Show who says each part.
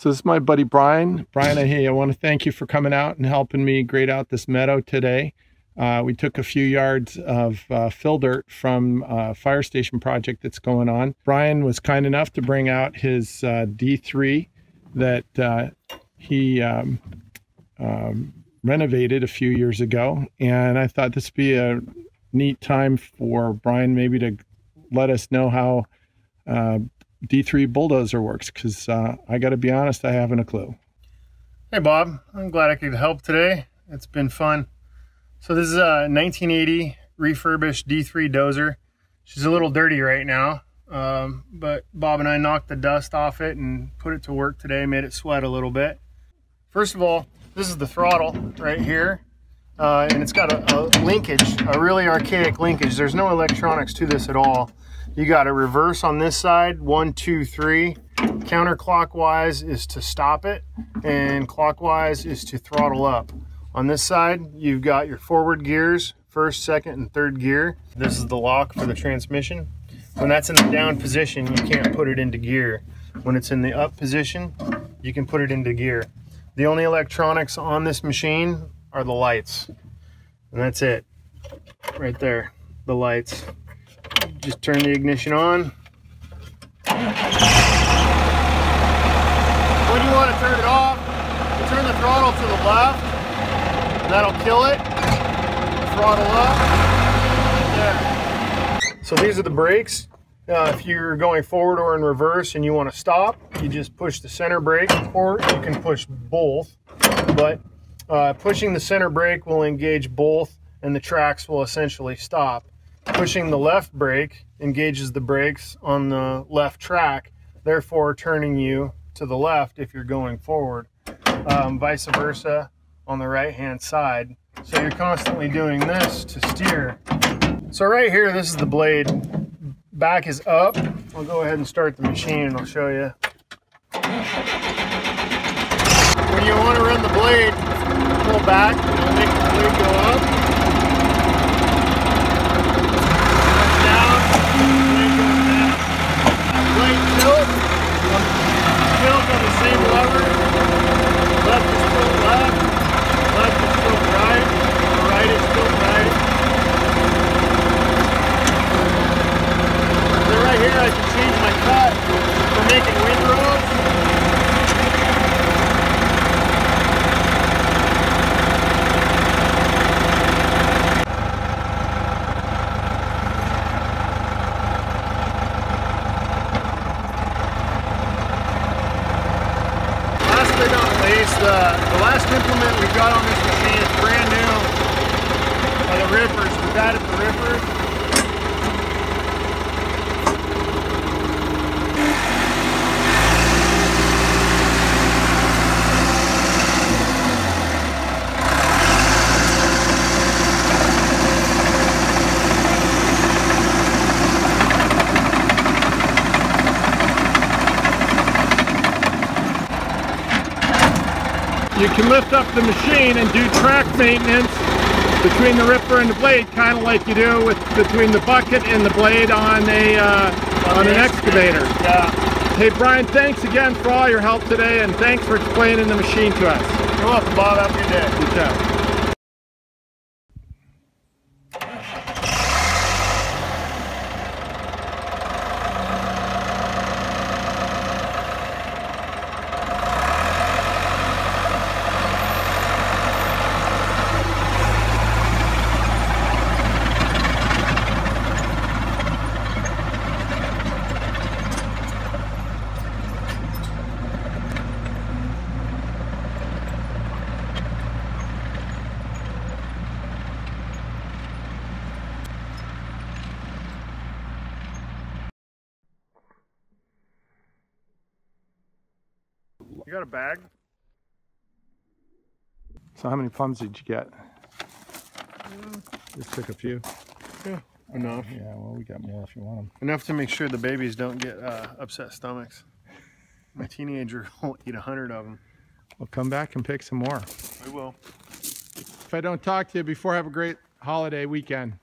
Speaker 1: So this is my buddy Brian. Brian, hey, I want to thank you for coming out and helping me grade out this meadow today. We took a few yards of fill dirt from a fire station project that's going on. Brian was kind enough to bring out his D3 that he renovated a few years ago. And I thought this would be a neat time for Brian maybe to let us know how D3 Bulldozer works, because I got to be honest, I haven't a clue.
Speaker 2: Hey Bob, I'm glad I could help today. It's been fun. So this is a 1980 refurbished D3 dozer. She's a little dirty right now, but Bob and I knocked the dust off it and put it to work today, made it sweat a little bit. First of all, this is the throttle right here, and it's got a linkage, a really archaic linkage. There's no electronics to this at all. You got a reverse on this side, 1, 2, 3. Counterclockwise is to stop it, and clockwise is to throttle up. On this side, you've got your forward gears, first, second, and third gear. This is the lock for the transmission. When that's in the down position, you can't put it into gear. When it's in the up position, you can put it into gear. The only electronics on this machine are the lights, and that's it. Right there, the lights. Just turn the ignition on. When you want to turn it off, you turn the throttle to the left, and that'll kill it. Throttle up, right there. So these are the brakes. If you're going forward or in reverse and you want to stop, you just push the center brake, or you can push both. But pushing the center brake will engage both, and the tracks will essentially stop. Pushing the left brake engages the brakes on the left track, therefore turning you to the left if you're going forward. Vice versa on the right hand side. So you're constantly doing this to steer. So right here, this is the blade. Back is up. I'll go ahead and start the machine and I'll show you. When you want to run the blade, pull back, it'll make the blade go up. On the same lever, left is still left, left is still right, right is still right. So right here I can change my cut for making windrows. The last implement we got on this machine is brand new. The rippers, we've added the rippers.
Speaker 1: You can lift up the machine and do track maintenance between the ripper and the blade, kind of like you do between the bucket and the blade on an excavator.
Speaker 2: Yeah.
Speaker 1: Hey Brian, thanks again for all your help today, and thanks for explaining the machine to us.
Speaker 2: You're welcome, Bob. Have a good day.
Speaker 1: You too.
Speaker 2: You got a bag?
Speaker 1: So how many plums did you get? Just took a few.
Speaker 2: Yeah, enough.
Speaker 1: Yeah, well, we got more if you want them.
Speaker 2: Enough to make sure the babies don't get upset stomachs. My teenager will eat 100 of them.
Speaker 1: We'll come back and pick some more.
Speaker 2: We will.
Speaker 1: If I don't talk to you before, have a great holiday weekend.